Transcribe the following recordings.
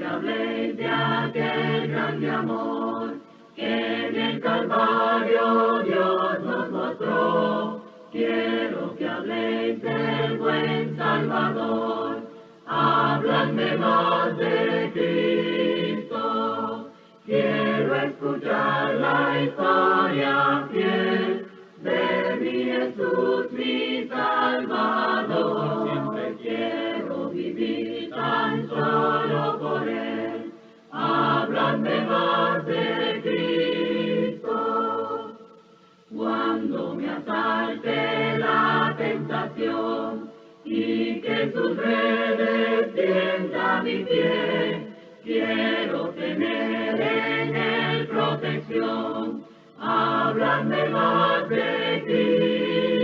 que habléis de aquel grande amor que en el Calvario Dios nos mostró. Quiero que habléis del buen Salvador, habladme más de Cristo. Quiero escuchar la historia fiel de mi Jesús, mi Salvador. Siempre quiero vivir tan solo por Él. Habladme más de Cristo. Cuando me asalte la tentación y que sus redes tienda mi pie, quiero tener en Él protección. Háblame más de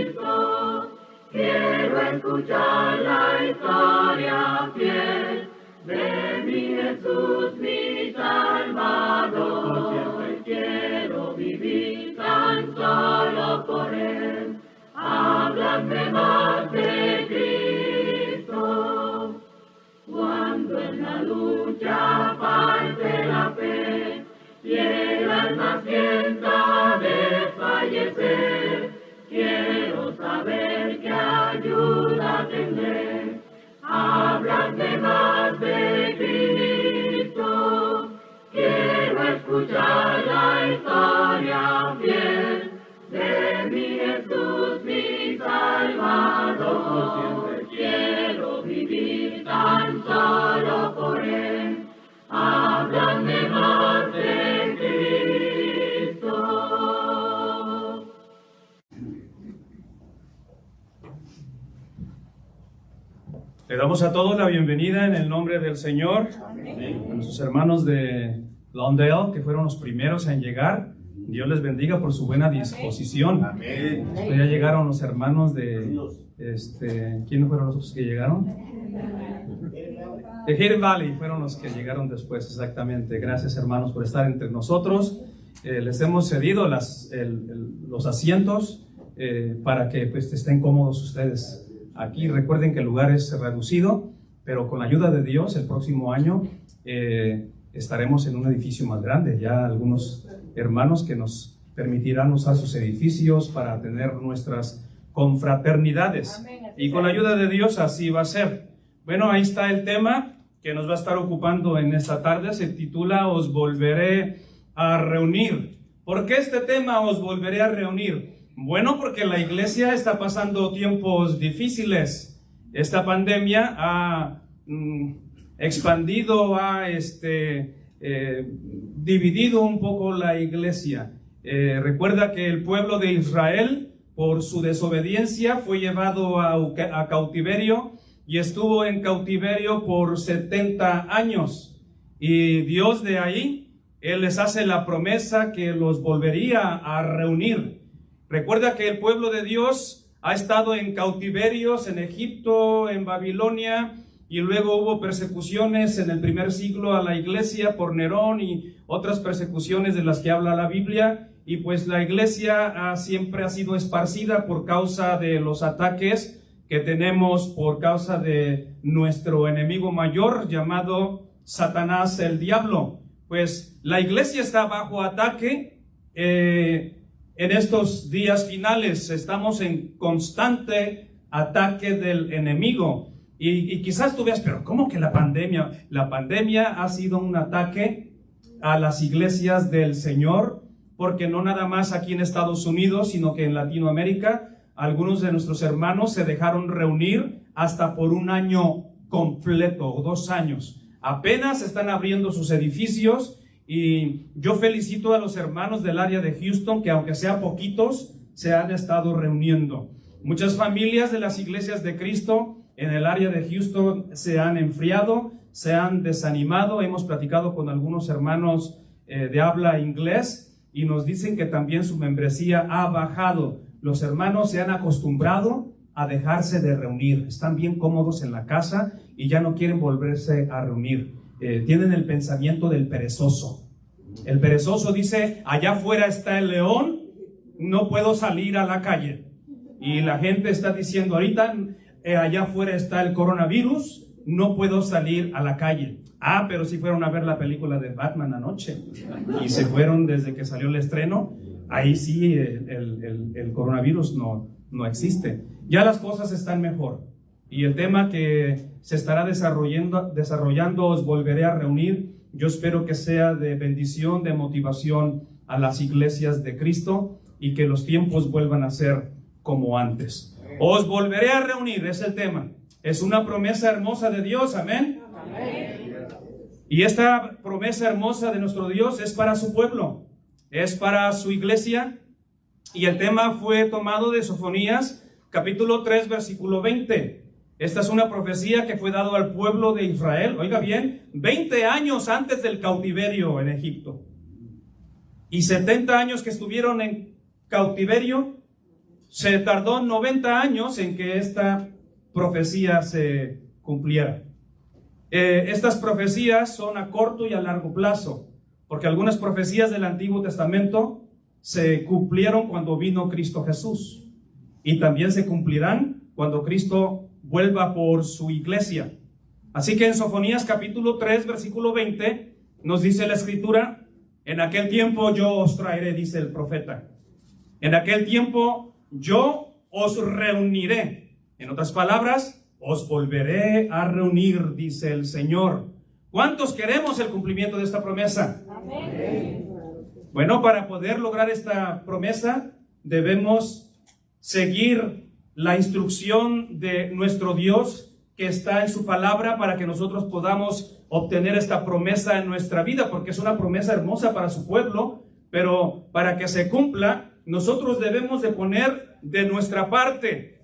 Cristo. Quiero escuchar la historia fiel de mi Jesús, mi Salvador. Siempre quiero vivir tan solo por Él. Háblame más de Cristo. Cuando en la lucha falte la fe y el alma sienta desfallecer, quiero saber qué ayuda tendré. Háblame más de Cristo. Quiero escuchar la historia fiel de mi Jesús, mi Salvador. Siempre quiero vivir tan solo por Él. Háblame más de Cristo. Le damos a todos la bienvenida en el nombre del Señor. Amén. A nuestros hermanos de Lawndale, que fueron los primeros en llegar. Dios les bendiga por su buena disposición. Amén. Ya llegaron los hermanos de... ¿quiénes fueron los otros que llegaron? De Hill Valley fueron los que llegaron después, exactamente. Gracias, hermanos, por estar entre nosotros. Les hemos cedido los asientos para que pues, estén cómodos ustedes aquí. Recuerden que el lugar es reducido, pero con la ayuda de Dios, el próximo año estaremos en un edificio más grande. Ya algunos hermanos que nos permitirán usar sus edificios para tener nuestras confraternidades. Y con la ayuda de Dios así va a ser. Bueno, ahí está el tema que nos va a estar ocupando en esta tarde. Se titula Os volveré a reunir. ¿Por qué este tema, Os volveré a reunir? Bueno, porque la iglesia está pasando tiempos difíciles. Esta pandemia ha expandido, ha dividido un poco la iglesia. Recuerda que el pueblo de Israel, por su desobediencia, fue llevado a cautiverio y estuvo en cautiverio por 70 años. Y Dios de ahí, Él les hace la promesa que los volvería a reunir. Recuerda que el pueblo de Dios ha estado en cautiverios en Egipto, en Babilonia, y luego hubo persecuciones en el primer siglo a la iglesia por Nerón y otras persecuciones de las que habla la Biblia. Y pues la iglesia siempre ha sido esparcida por causa de los ataques que tenemos por causa de nuestro enemigo mayor llamado Satanás, el diablo. Pues la iglesia está bajo ataque. En estos días finales estamos en constante ataque del enemigo. Y quizás tú veas, pero ¿cómo que la pandemia? La pandemia ha sido un ataque a las iglesias del Señor, porque no nada más aquí en Estados Unidos, sino que en Latinoamérica, algunos de nuestros hermanos se dejaron reunir hasta por un año completo, o 2 años. Apenas están abriendo sus edificios. Y yo felicito a los hermanos del área de Houston, que aunque sean poquitos, se han estado reuniendo. Muchas familias de las iglesias de Cristo en el área de Houston se han enfriado, se han desanimado. Hemos platicado con algunos hermanos de habla inglés y nos dicen que también su membresía ha bajado. Los hermanos se han acostumbrado a dejarse de reunir. Están bien cómodos en la casa y ya no quieren volverse a reunir. Tienen el pensamiento del perezoso. El perezoso dice, allá afuera está el león, no puedo salir a la calle. Y la gente está diciendo ahorita, allá afuera está el coronavirus, no puedo salir a la calle. Ah, pero si fueron a ver la película de Batman anoche y se fueron desde que salió el estreno, ahí sí el coronavirus no existe. Ya las cosas están mejor. Y el tema que se estará desarrollando, os volveré a reunir. Yo espero que sea de bendición, de motivación a las iglesias de Cristo y que los tiempos vuelvan a ser como antes. Os volveré a reunir, es el tema. Es una promesa hermosa de Dios, amén. Y esta promesa hermosa de nuestro Dios es para su pueblo, es para su iglesia. Y el tema fue tomado de Sofonías, capítulo 3, versículo 20. Esta es una profecía que fue dado al pueblo de Israel, oiga bien, 20 años antes del cautiverio en Egipto. Y 70 años que estuvieron en cautiverio, se tardó 90 años en que esta profecía se cumpliera. Estas profecías son a corto y a largo plazo, porque algunas profecías del Antiguo Testamento se cumplieron cuando vino Cristo Jesús, y también se cumplirán cuando Cristo vuelva por su iglesia. Así que en Sofonías capítulo 3, versículo 20, nos dice la Escritura: en aquel tiempo yo os traeré, dice el profeta. En aquel tiempo yo os reuniré. En otras palabras, os volveré a reunir, dice el Señor. ¿Cuántos queremos el cumplimiento de esta promesa? Amén. Bueno, para poder lograr esta promesa, debemos seguir la instrucción de nuestro Dios que está en su palabra para que nosotros podamos obtener esta promesa en nuestra vida, porque es una promesa hermosa para su pueblo, pero para que se cumpla, nosotros debemos de poner de nuestra parte.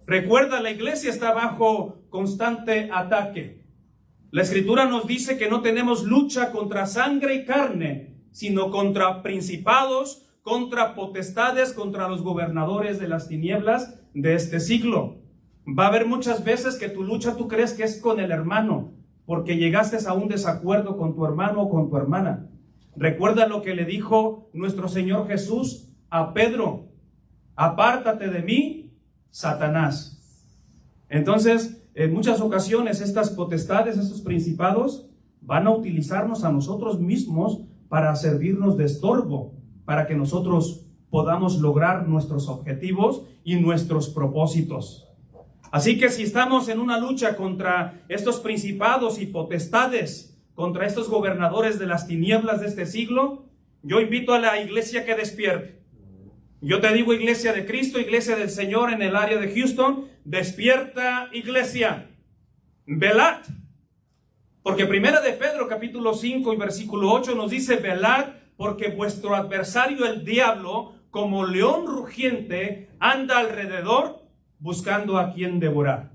Recuerda, la iglesia está bajo constante ataque. La Escritura nos dice que no tenemos lucha contra sangre y carne, sino contra principados, contra potestades, contra los gobernadores de las tinieblas de este siglo. Va a haber muchas veces que tu lucha tú crees que es con el hermano, porque llegaste a un desacuerdo con tu hermano o con tu hermana. Recuerda lo que le dijo nuestro Señor Jesús a Pedro: apártate de mí, Satanás. Entonces, en muchas ocasiones estas potestades, estos principados, van a utilizarnos a nosotros mismos para servirnos de estorbo, para que nosotros podamos lograr nuestros objetivos y nuestros propósitos. Así que si estamos en una lucha contra estos principados y potestades, contra estos gobernadores de las tinieblas de este siglo, yo invito a la iglesia que despierte. Yo te digo, iglesia de Cristo, iglesia del Señor en el área de Houston, despierta, iglesia, velad. Porque primera de Pedro capítulo 5 y versículo 8 nos dice: velad, porque vuestro adversario el diablo, como león rugiente, anda alrededor buscando a quien devorar.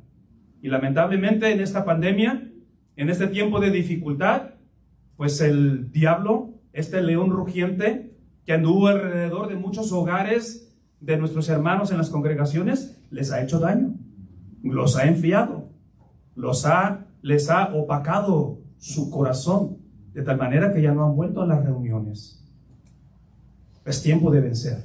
Y lamentablemente en esta pandemia, en este tiempo de dificultad, pues el diablo, este león rugiente que anduvo alrededor de muchos hogares de nuestros hermanos en las congregaciones, les ha hecho daño, los ha enfriado, les ha opacado su corazón, de tal manera que ya no han vuelto a las reuniones. Es tiempo de vencer,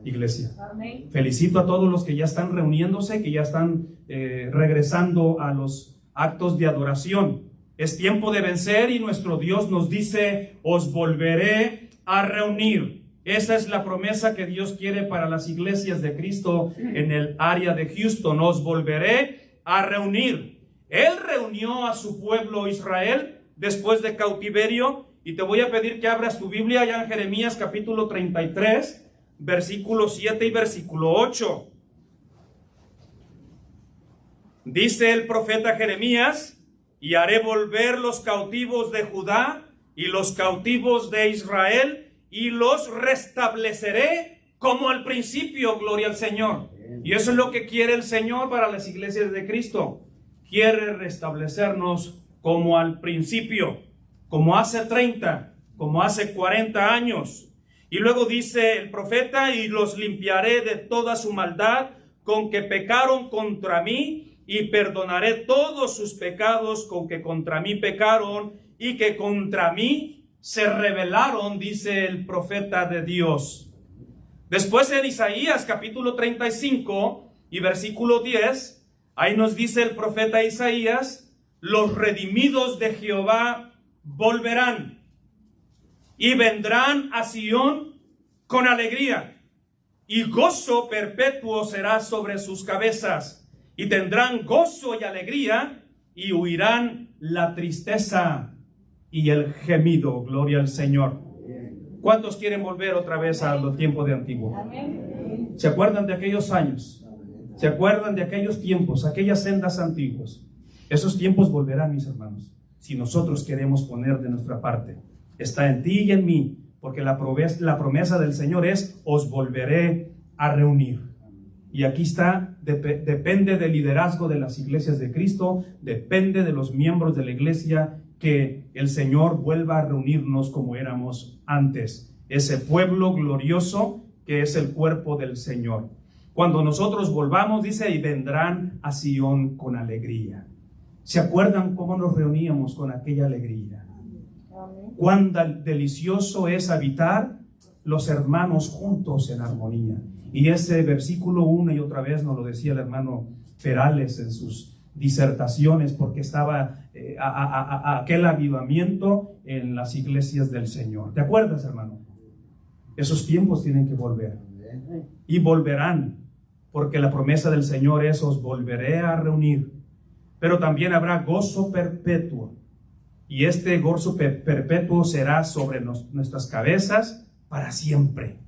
iglesia. Amén. Felicito a todos los que ya están reuniéndose, que ya están regresando a los actos de adoración. Es tiempo de vencer y nuestro Dios nos dice: os volveré a reunir. Esa es la promesa que Dios quiere para las iglesias de Cristo en el área de Houston. Os volveré a reunir. Él reunió a su pueblo Israel después de cautiverio, y te voy a pedir que abras tu Biblia allá en Jeremías capítulo 33, versículo 7 y versículo 8. Dice el profeta Jeremías: y haré volver los cautivos de Judá y los cautivos de Israel, y los restableceré como al principio, gloria al Señor. Y eso es lo que quiere el Señor para las iglesias de Cristo. Quiere restablecernos como al principio, como hace 30, como hace 40 años. Y luego dice el profeta: y los limpiaré de toda su maldad con que pecaron contra mí, y perdonaré todos sus pecados con que contra mí pecaron y que contra mí se rebelaron, dice el profeta de Dios. Después en Isaías capítulo 35 y versículo 10, ahí nos dice el profeta Isaías: los redimidos de Jehová volverán y vendrán a Sión con alegría, y gozo perpetuo será sobre sus cabezas, y tendrán gozo y alegría, y huirán la tristeza y el gemido. Gloria al Señor. ¿Cuántos quieren volver otra vez a los tiempos de antiguo? ¿Se acuerdan de aquellos años? ¿Se acuerdan de aquellos tiempos, aquellas sendas antiguas? Esos tiempos volverán, mis hermanos, si nosotros queremos poner de nuestra parte. Está en ti y en mí, porque la promesa del Señor es: os volveré a reunir. Y aquí está, depende del liderazgo de las iglesias de Cristo, depende de los miembros de la iglesia, que el Señor vuelva a reunirnos como éramos antes. Ese pueblo glorioso que es el cuerpo del Señor. Cuando nosotros volvamos, dice, y vendrán a Sión con alegría. ¿Se acuerdan cómo nos reuníamos con aquella alegría? Cuán delicioso es habitar los hermanos juntos en armonía. Y ese versículo una y otra vez nos lo decía el hermano Perales en sus disertaciones, porque estaba aquel avivamiento en las iglesias del Señor. ¿Te acuerdas, hermano? Esos tiempos tienen que volver. Y volverán, porque la promesa del Señor es: os volveré a reunir. Pero también habrá gozo perpetuo. Y este gozo perpetuo será sobre nuestras cabezas para siempre.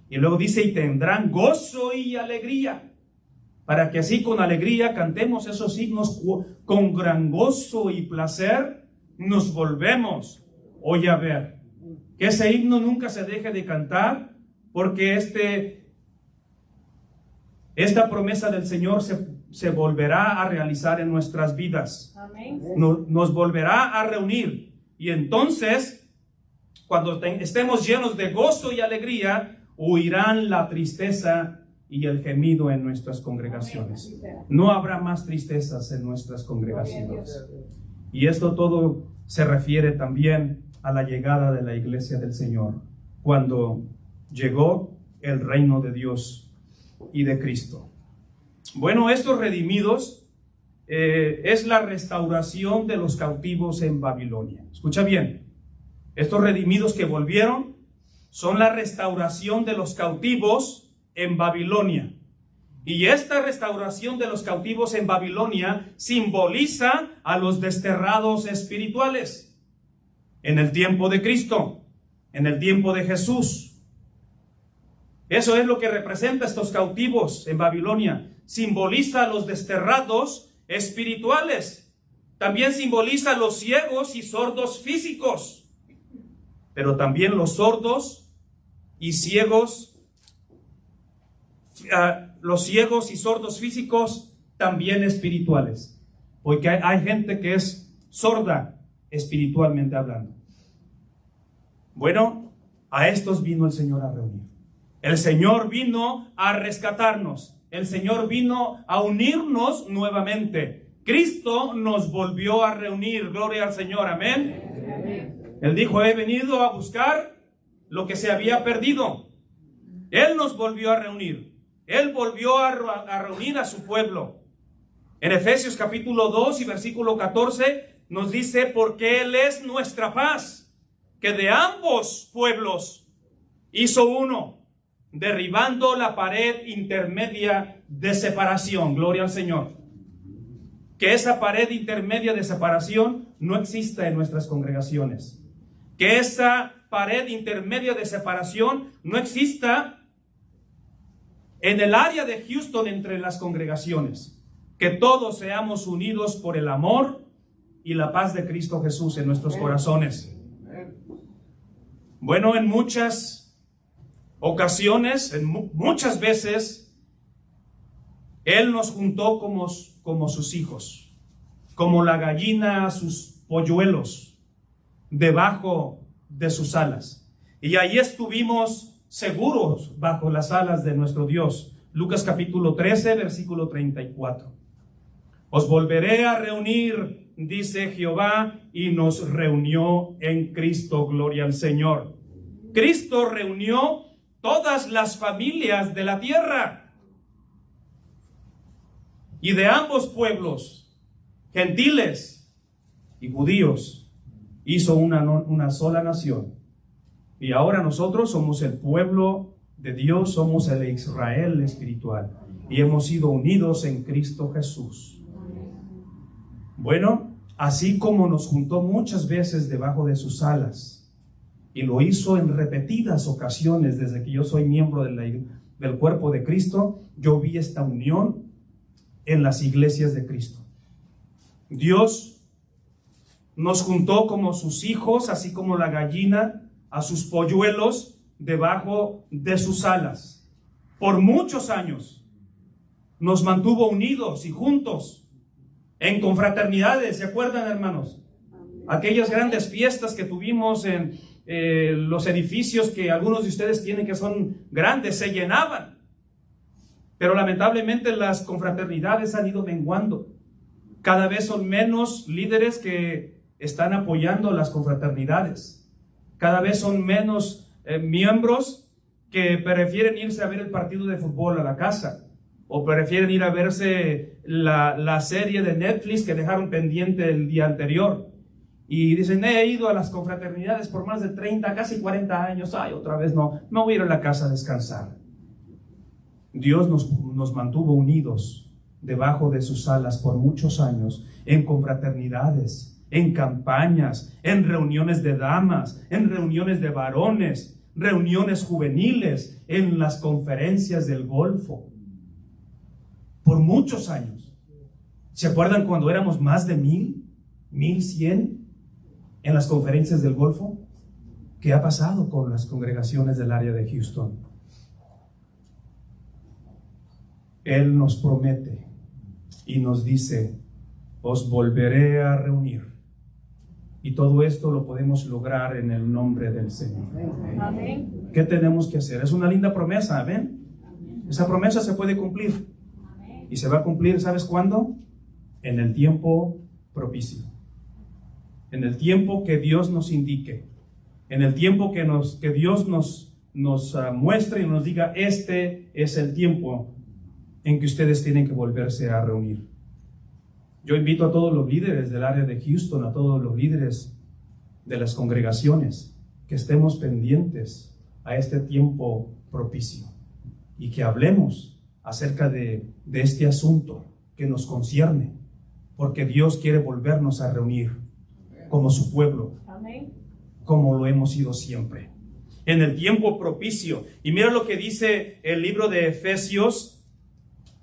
Y luego dice: y tendrán gozo y alegría, para que así con alegría cantemos esos himnos con gran gozo y placer. Nos volvemos hoy a ver. Que ese himno nunca se deje de cantar, porque esta promesa del Señor se volverá a realizar en nuestras vidas. Amén. Nos volverá a reunir. Y entonces, cuando estemos llenos de gozo y alegría, huirán la tristeza y el gemido en nuestras congregaciones. No habrá más tristezas en nuestras congregaciones. Y esto todo se refiere también a la llegada de la iglesia del Señor, cuando llegó el reino de Dios y de Cristo. Bueno, estos redimidos es la restauración de los cautivos en Babilonia. Escucha bien, estos redimidos que volvieron son la restauración de los cautivos en Babilonia. Y esta restauración de los cautivos en Babilonia simboliza a los desterrados espirituales en el tiempo de Cristo, en el tiempo de Jesús. Eso es lo que representa estos cautivos en Babilonia. Simboliza a los desterrados espirituales. También simboliza a los ciegos y sordos físicos. Pero también los sordos y ciegos, los ciegos y sordos físicos, también espirituales. Porque hay gente que es sorda espiritualmente hablando. Bueno, a estos vino el Señor a reunir. El Señor vino a rescatarnos. El Señor vino a unirnos nuevamente. Cristo nos volvió a reunir. Gloria al Señor. Amén. Amén. Él dijo: he venido a buscar lo que se había perdido. Él nos volvió a reunir. Él volvió a reunir a su pueblo. En Efesios capítulo 2 y versículo 14 nos dice: porque Él es nuestra paz, que de ambos pueblos hizo uno, derribando la pared intermedia de separación. Gloria al Señor. Que esa pared intermedia de separación no exista en nuestras congregaciones. Que esa pared intermedia de separación no exista en el área de Houston entre las congregaciones. Que todos seamos unidos por el amor y la paz de Cristo Jesús en nuestros corazones. Bueno, en muchas ocasiones, muchas veces, Él nos juntó como sus hijos, como la gallina a sus polluelos, debajo de sus alas. Y ahí estuvimos seguros bajo las alas de nuestro Dios. Lucas capítulo 13, versículo 34. Os volveré a reunir, dice Jehová, y nos reunió en Cristo. Gloria al Señor. Cristo reunió todas las familias de la tierra y de ambos pueblos, gentiles y judíos, hizo una sola nación. Y ahora nosotros somos el pueblo de Dios, somos el Israel espiritual y hemos sido unidos en Cristo Jesús. Bueno, así como nos juntó muchas veces debajo de sus alas y lo hizo en repetidas ocasiones desde que yo soy miembro del cuerpo de Cristo, yo vi esta unión en las iglesias de Cristo. Dios nos juntó como sus hijos, así como la gallina a sus polluelos debajo de sus alas. Por muchos años nos mantuvo unidos y juntos en confraternidades. ¿Se acuerdan, hermanos? Aquellas grandes fiestas que tuvimos en los edificios que algunos de ustedes tienen, que son grandes, se llenaban. Pero lamentablemente las confraternidades han ido menguando. Cada vez son menos líderes que están apoyando las confraternidades. Cada vez son menos miembros que prefieren irse a ver el partido de fútbol a la casa, o prefieren ir a verse la serie de Netflix que dejaron pendiente el día anterior. Y dicen, he ido a las confraternidades por más de 30, casi 40 años. Ay, otra vez no voy a ir a la casa a descansar. Dios nos mantuvo unidos debajo de sus alas por muchos años, en confraternidades, en campañas, en reuniones de damas, en reuniones de varones, reuniones juveniles, en las conferencias del Golfo. Por muchos años. ¿Se acuerdan cuando éramos más de 1,100 en las conferencias del Golfo? ¿Qué ha pasado con las congregaciones del área de Houston? Él nos promete y nos dice, os volveré a reunir. Y todo esto lo podemos lograr en el nombre del Señor. Amén. ¿Qué tenemos que hacer? Es una linda promesa, ¿ven? Esa promesa se puede cumplir. Y se va a cumplir, ¿sabes cuándo? En el tiempo propicio. En el tiempo que Dios nos indique. En el tiempo que Dios nos muestre y nos diga, este es el tiempo en que ustedes tienen que volverse a reunir. Yo invito a todos los líderes del área de Houston, a todos los líderes de las congregaciones, que estemos pendientes a este tiempo propicio y que hablemos acerca de este asunto que nos concierne, porque Dios quiere volvernos a reunir como su pueblo. Amén. Como lo hemos sido siempre, en el tiempo propicio. Y mira lo que dice el libro de Efesios,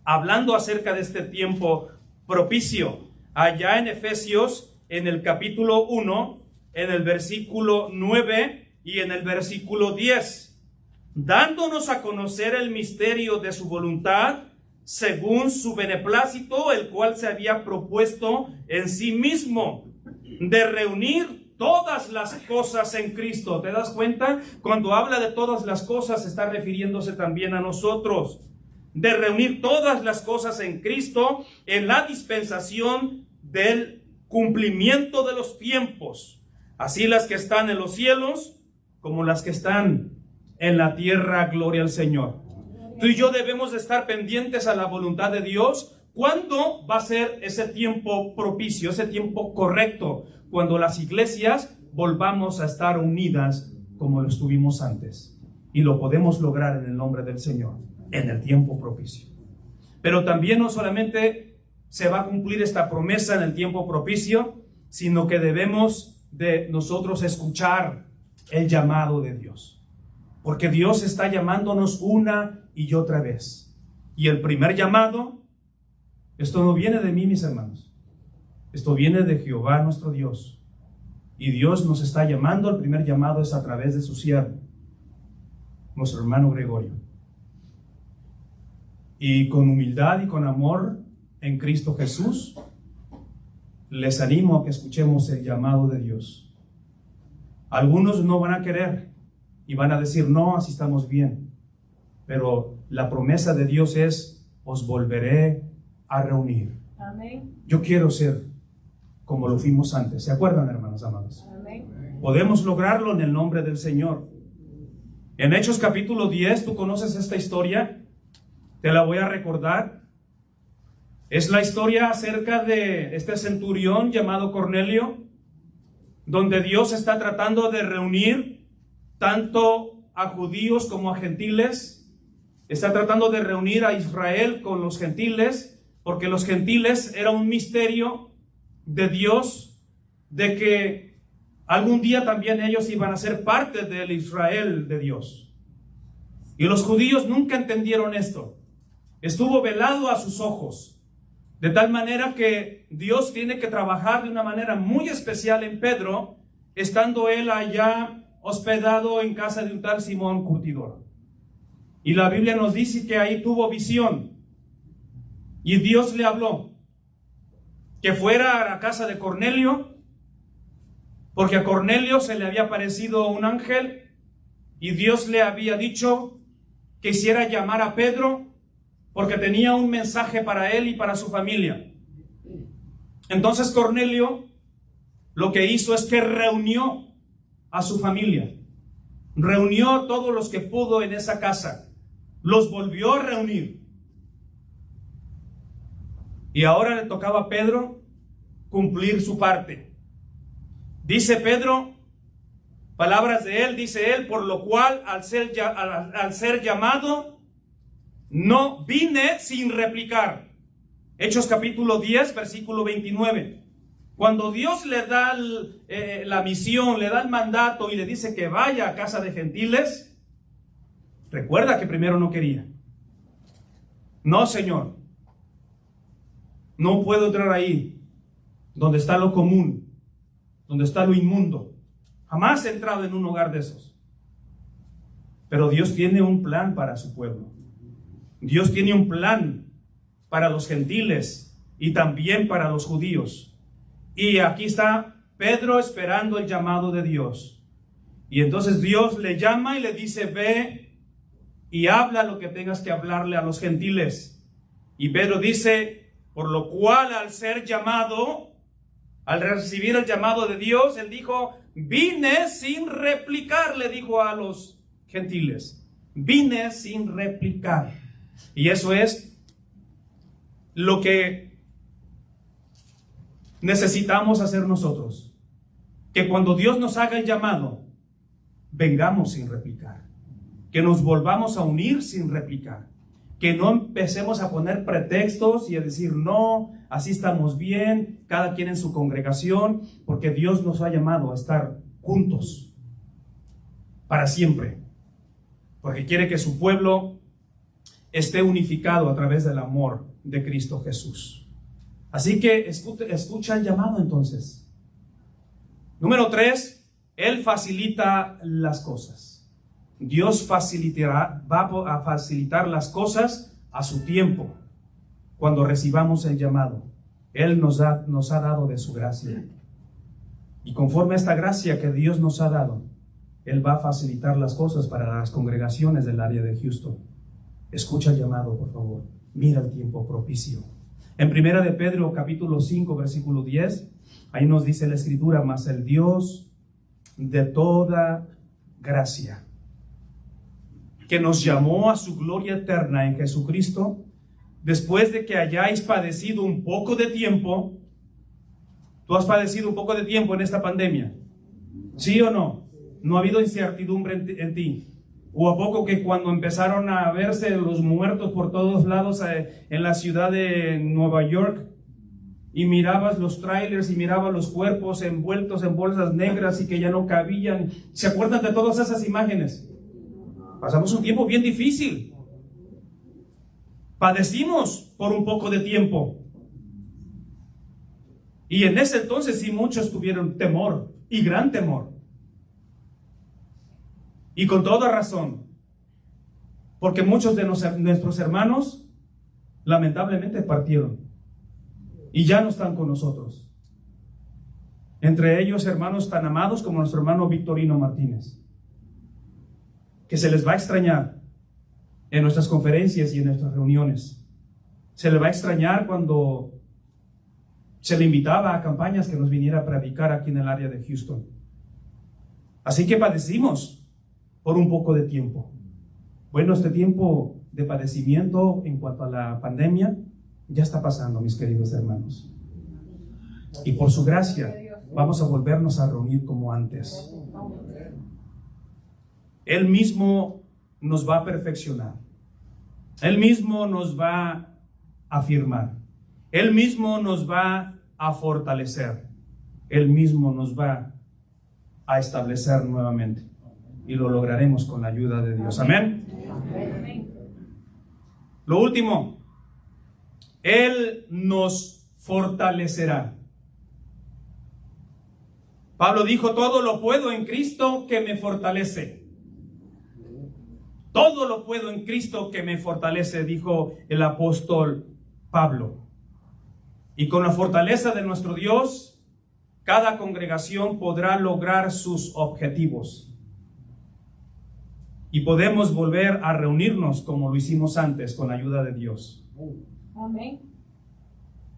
hablando acerca de este tiempo propicio. Allá en Efesios, en el capítulo 1, en el versículo 9 y en el versículo 10. Dándonos a conocer el misterio de su voluntad, según su beneplácito, el cual se había propuesto en sí mismo, de reunir todas las cosas en Cristo. ¿Te das cuenta? Cuando habla de todas las cosas, está refiriéndose también a nosotros. De reunir todas las cosas en Cristo, en la dispensación del cumplimiento de los tiempos, así las que están en los cielos como las que están en la tierra. Gloria al Señor. Tú y yo debemos de estar pendientes a la voluntad de Dios. ¿Cuándo va a ser ese tiempo propicio, ese tiempo correcto? Cuando las iglesias volvamos a estar unidas como lo estuvimos antes. Y lo podemos lograr en el nombre del Señor, en el tiempo propicio. Pero también no solamente se va a cumplir esta promesa en el tiempo propicio, sino que debemos de nosotros escuchar el llamado de Dios. Porque Dios está llamándonos una y otra vez. Y el primer llamado, esto no viene de mí, mis hermanos. Esto viene de Jehová nuestro Dios. Y Dios nos está llamando. El primer llamado es a través de su siervo, nuestro hermano Gregorio. Y con humildad y con amor en Cristo Jesús, les animo a que escuchemos el llamado de Dios. Algunos no van a querer y van a decir, no, así estamos bien. Pero la promesa de Dios es, os volveré a reunir. Amén. Yo quiero ser como lo fuimos antes. ¿Se acuerdan, hermanos amados? Amén. Podemos lograrlo en el nombre del Señor. En Hechos capítulo 10, ¿tú conoces esta historia? Te la voy a recordar. Es la historia acerca de este centurión llamado Cornelio, donde Dios está tratando de reunir tanto a judíos como a gentiles. Está tratando de reunir a Israel con los gentiles, porque los gentiles era un misterio de Dios, de que algún día también ellos iban a ser parte del Israel de Dios. Y los judíos nunca entendieron esto. Estuvo velado a sus ojos. De tal manera que Dios tiene que trabajar de una manera muy especial en Pedro, estando él allá hospedado en casa de un tal Simón Curtidor. Y la Biblia nos dice que ahí tuvo visión. Y Dios le habló que fuera a la casa de Cornelio, porque a Cornelio se le había aparecido un ángel y Dios le había dicho que hiciera llamar a Pedro, porque tenía un mensaje para él y para su familia. Entonces Cornelio lo que hizo es que reunió a su familia. Reunió a todos los que pudo en esa casa. Los volvió a reunir. Y ahora le tocaba a Pedro cumplir su parte. Dice Pedro, palabras de él, dice él, por lo cual al ser llamado, no vine sin replicar. Hechos capítulo 10, versículo 29. Cuando Dios le da la misión, le da el mandato y le dice que vaya a casa de gentiles, recuerda que primero no quería. No, Señor, no puedo entrar ahí, donde está lo común, donde está lo inmundo. Jamás he entrado en un hogar de esos. Pero Dios tiene un plan para su pueblo. Dios tiene un plan para los gentiles y también para los judíos. Y aquí está Pedro esperando el llamado de Dios. Y entonces Dios le llama y le dice, ve y habla lo que tengas que hablarle a los gentiles. Y Pedro dice, por lo cual al ser llamado, al recibir el llamado de Dios, él dijo, vine sin replicar, le dijo a los gentiles. Vine sin replicar. Y eso es lo que necesitamos hacer nosotros. Que cuando Dios nos haga el llamado, vengamos sin replicar. Que nos volvamos a unir sin replicar. Que no empecemos a poner pretextos y a decir, no, así estamos bien, cada quien en su congregación, porque Dios nos ha llamado a estar juntos para siempre. Porque quiere que su pueblo esté unificado a través del amor de Cristo Jesús. Así que escucha el llamado entonces. Número 3, Él facilita las cosas. Dios va a facilitar las cosas a su tiempo, cuando recibamos el llamado. Él nos ha dado de su gracia. Y conforme a esta gracia que Dios nos ha dado, Él va a facilitar las cosas para las congregaciones del área de Houston. Escucha el llamado, por favor. Mira el tiempo propicio. En 1 de Pedro, capítulo 5, versículo 10, ahí nos dice la Escritura, mas el Dios de toda gracia, que nos llamó a su gloria eterna en Jesucristo, después de que hayáis padecido un poco de tiempo. ¿Tú has padecido un poco de tiempo en esta pandemia? ¿Sí o no? ¿No ha habido incertidumbre en ti? ¿O a poco que cuando empezaron a verse los muertos por todos lados en la ciudad de Nueva York, y mirabas los trailers y mirabas los cuerpos envueltos en bolsas negras y que ya no cabían? ¿Se acuerdan de todas esas imágenes? Pasamos un tiempo bien difícil. Padecimos por un poco de tiempo. Y en ese entonces sí muchos tuvieron temor, y gran temor. Y con toda razón, porque muchos de nuestros hermanos lamentablemente partieron y ya no están con nosotros. Entre ellos hermanos tan amados como nuestro hermano Victorino Martínez, que se les va a extrañar en nuestras conferencias y en nuestras reuniones. Se les va a extrañar cuando se le invitaba a campañas que nos viniera a predicar aquí en el área de Houston. Así que padecimos por un poco de tiempo. Bueno, este tiempo de padecimiento en cuanto a la pandemia ya está pasando, mis queridos hermanos. Y por su gracia vamos a volvernos a reunir como antes. Él mismo nos va a perfeccionar. Él mismo nos va a afirmar. Él mismo nos va a fortalecer. Él mismo nos va a establecer nuevamente. Y lo lograremos con la ayuda de Dios. Amén. Lo último, Él nos fortalecerá. Pablo dijo, todo lo puedo en Cristo que me fortalece. Todo lo puedo en Cristo que me fortalece, dijo el apóstol Pablo. Y con la fortaleza de nuestro Dios, cada congregación podrá lograr sus objetivos. Y podemos volver a reunirnos como lo hicimos antes con la ayuda de Dios. Amén.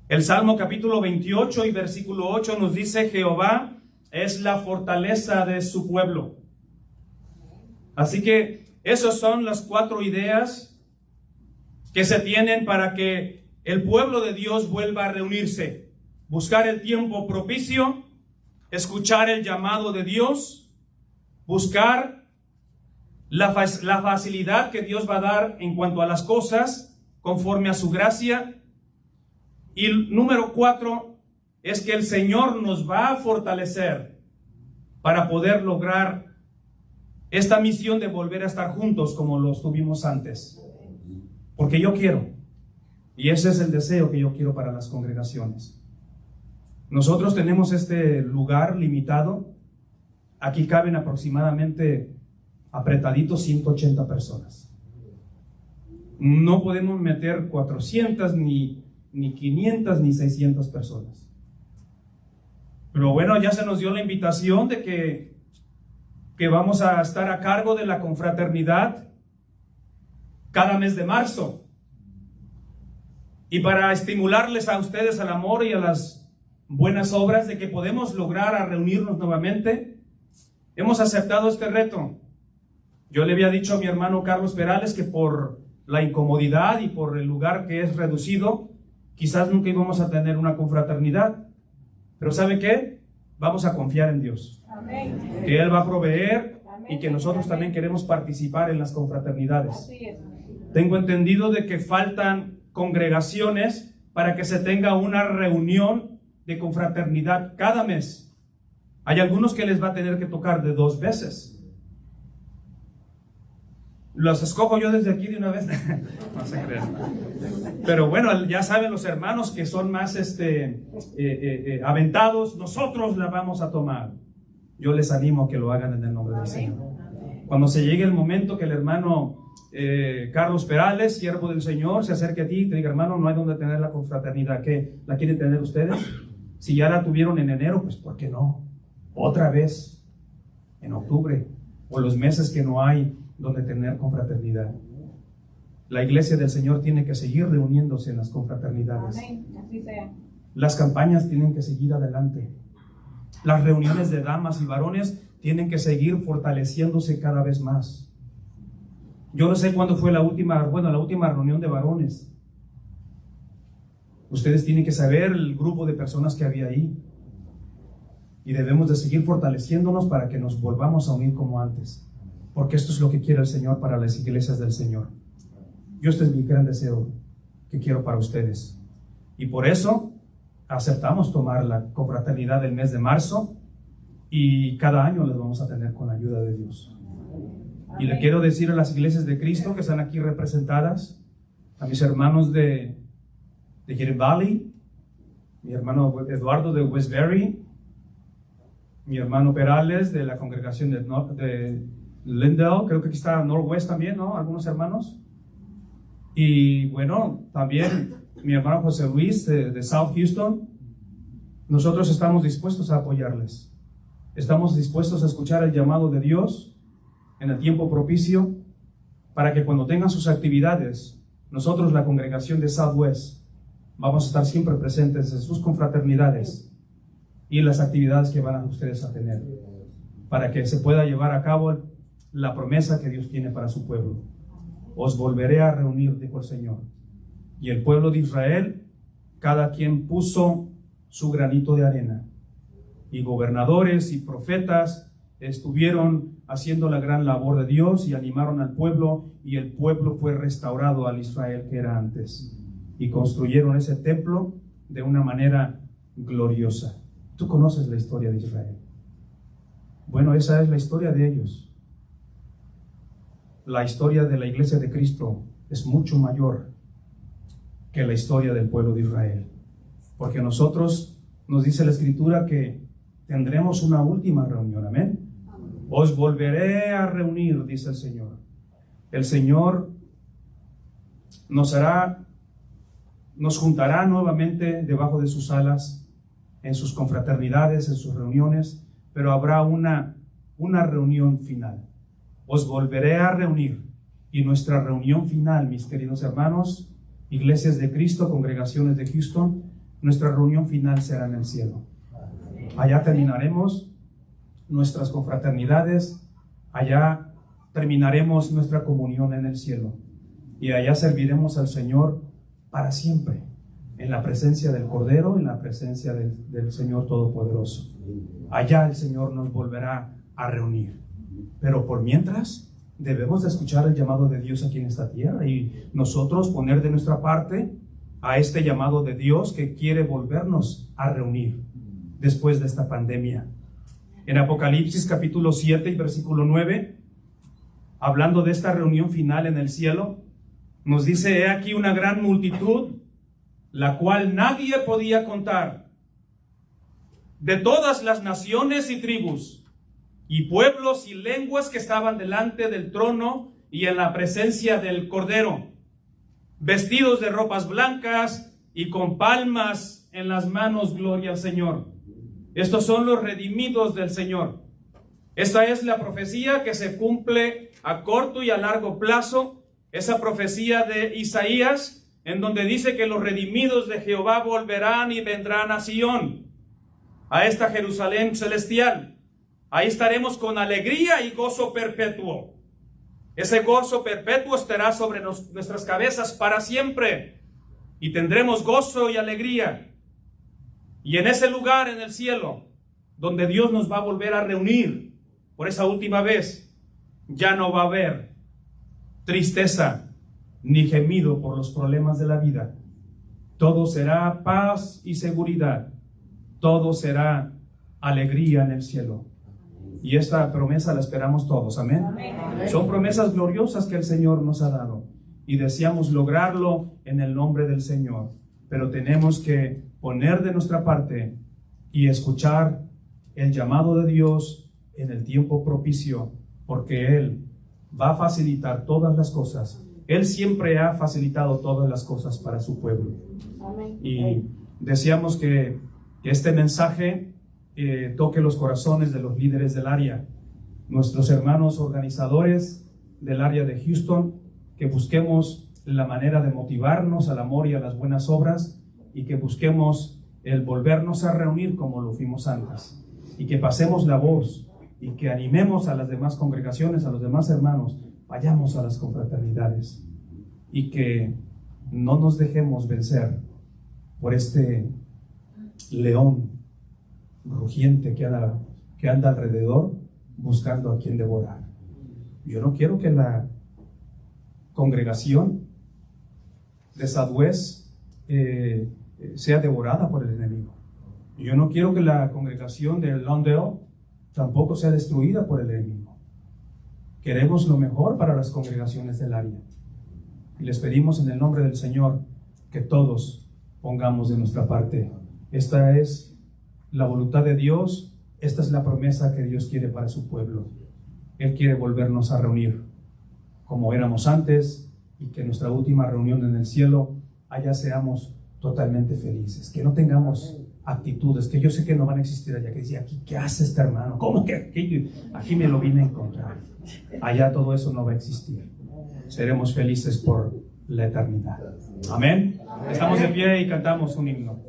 El Salmo capítulo 28 y versículo 8 nos dice, Jehová es la fortaleza de su pueblo. Así que esas son las 4 ideas que se tienen para que el pueblo de Dios vuelva a reunirse. Buscar el tiempo propicio, escuchar el llamado de Dios, buscar la facilidad que Dios va a dar en cuanto a las cosas conforme a su gracia. Y el número 4 es que el Señor nos va a fortalecer para poder lograr esta misión de volver a estar juntos como lo estuvimos antes. Porque yo quiero, y ese es el deseo que yo quiero para las congregaciones. Nosotros tenemos este lugar limitado. Aquí caben aproximadamente apretaditos 180 personas. No podemos meter 400, ni 500, ni 600 personas. Pero bueno, ya se nos dio la invitación de que vamos a estar a cargo de la confraternidad cada mes de marzo. Y para estimularles a ustedes al amor y a las buenas obras de que podemos lograr a reunirnos nuevamente, hemos aceptado este reto. Yo le había dicho a mi hermano Carlos Perales que por la incomodidad y por el lugar que es reducido, quizás nunca íbamos a tener una confraternidad. Pero ¿sabe qué? Vamos a confiar en Dios. Amén. Que Él va a proveer Amén. y que nosotros también queremos participar en las confraternidades. Así es. Tengo entendido de que faltan congregaciones para que se tenga una reunión de confraternidad cada mes. Hay algunos que les va a tener que tocar de 2 veces. Los escojo yo desde aquí de una vez. No se crean. Pero bueno, ya saben los hermanos que son más aventados. Nosotros la vamos a tomar. Yo les animo a que lo hagan en el nombre del Señor. Cuando se llegue el momento que el hermano Carlos Perales, siervo del Señor, se acerque a ti y te diga, hermano, no hay donde tener la confraternidad. ¿Qué? ¿La quieren tener ustedes? Si ya la tuvieron en enero, pues ¿por qué no? Otra vez en octubre o los meses que no hay donde tener confraternidad. La iglesia del Señor tiene que seguir reuniéndose en las confraternidades. Amén. Así sea. Las campañas tienen que seguir adelante. Las reuniones de damas y varones tienen que seguir fortaleciéndose cada vez más. Yo no sé cuándo fue la última reunión de varones. Ustedes tienen que saber el grupo de personas que había ahí. Y debemos de seguir fortaleciéndonos para que nos volvamos a unir como antes. Porque esto es lo que quiere el Señor para las iglesias del Señor. Yo este es mi gran deseo que quiero para ustedes. Y por eso aceptamos tomar la confraternidad del mes de marzo y cada año les vamos a tener con la ayuda de Dios. Y le quiero decir a las iglesias de Cristo que están aquí representadas, a mis hermanos de Hidden Valley, mi hermano Eduardo de Westbury, mi hermano Perales de la congregación de Lindell, creo que aquí está Northwest también, ¿no? Algunos hermanos. Y bueno, también mi hermano José Luis de South Houston. Nosotros estamos dispuestos a apoyarles. Estamos dispuestos a escuchar el llamado de Dios en el tiempo propicio para que cuando tengan sus actividades, nosotros, la congregación de Southwest, vamos a estar siempre presentes en sus confraternidades y en las actividades que van a ustedes a tener, para que se pueda llevar a cabo la promesa que Dios tiene para su pueblo. Os volveré a reunir, dijo el Señor. Y el pueblo de Israel, cada quien puso su granito de arena. Y gobernadores y profetas estuvieron haciendo la gran labor de Dios y animaron al pueblo, y el pueblo fue restaurado al Israel que era antes. Y construyeron ese templo de una manera gloriosa. Tú conoces la historia de Israel. Bueno, esa es la historia de ellos. La historia de la iglesia de Cristo es mucho mayor que la historia del pueblo de Israel. Porque nosotros, nos dice la Escritura, que tendremos una última reunión. Amén. Os volveré a reunir, dice el Señor. El Señor nos juntará nuevamente debajo de sus alas, en sus confraternidades, en sus reuniones, pero habrá una reunión final. Os volveré a reunir, y nuestra reunión final, mis queridos hermanos, iglesias de Cristo, congregaciones de Houston, nuestra reunión final será en el cielo. Allá terminaremos nuestras confraternidades, allá terminaremos nuestra comunión en el cielo, y allá serviremos al Señor para siempre, en la presencia del Cordero, en la presencia del Señor Todopoderoso. Allá el Señor nos volverá a reunir. Pero por mientras, debemos de escuchar el llamado de Dios aquí en esta tierra, y nosotros poner de nuestra parte a este llamado de Dios que quiere volvernos a reunir después de esta pandemia. En Apocalipsis capítulo 7 y versículo 9, hablando de esta reunión final en el cielo, nos dice: he aquí una gran multitud, la cual nadie podía contar, de todas las naciones y tribus, y pueblos y lenguas que estaban delante del trono y en la presencia del Cordero, vestidos de ropas blancas y con palmas en las manos. Gloria al Señor. Estos son los redimidos del Señor. Esta es la profecía que se cumple a corto y a largo plazo, esa profecía de Isaías, en donde dice que los redimidos de Jehová volverán y vendrán a Sión, a esta Jerusalén celestial. Ahí estaremos con alegría y gozo perpetuo. Ese gozo perpetuo estará sobre nuestras cabezas para siempre, y tendremos gozo y alegría. Y en ese lugar, en el cielo, donde Dios nos va a volver a reunir por esa última vez, ya no va a haber tristeza ni gemido por los problemas de la vida. Todo será paz y seguridad. Todo será alegría en el cielo. Y esta promesa la esperamos todos. Amén. Son promesas gloriosas que el Señor nos ha dado, y deseamos lograrlo en el nombre del Señor. Pero tenemos que poner de nuestra parte y escuchar el llamado de Dios en el tiempo propicio, porque Él va a facilitar todas las cosas. Él siempre ha facilitado todas las cosas para su pueblo. Y deseamos que este mensaje toque los corazones de los líderes del área, nuestros hermanos organizadores del área de Houston, que busquemos la manera de motivarnos al amor y a las buenas obras, y que busquemos el volvernos a reunir como lo fuimos antes, y que pasemos la voz y que animemos a las demás congregaciones, a los demás hermanos, vayamos a las confraternidades, y que no nos dejemos vencer por este león rugiente que anda alrededor buscando a quien devorar. Yo no quiero que la congregación de Southwest sea devorada por el enemigo. Yo no quiero que la congregación de Lawndale tampoco sea destruida por el enemigo. Queremos lo mejor para las congregaciones del área, y les pedimos en el nombre del Señor que todos pongamos de nuestra parte. Esta es la voluntad de Dios, esta es la promesa que Dios quiere para su pueblo. Él quiere volvernos a reunir como éramos antes, y que nuestra última reunión en el cielo, allá seamos totalmente felices, que no tengamos actitudes que yo sé que no van a existir allá, que decía: aquí, ¿qué hace este hermano? ¿Cómo que aquí me lo vine a encontrar? Allá todo eso no va a existir. Seremos felices por la eternidad. Amén. Estamos de pie y cantamos un himno.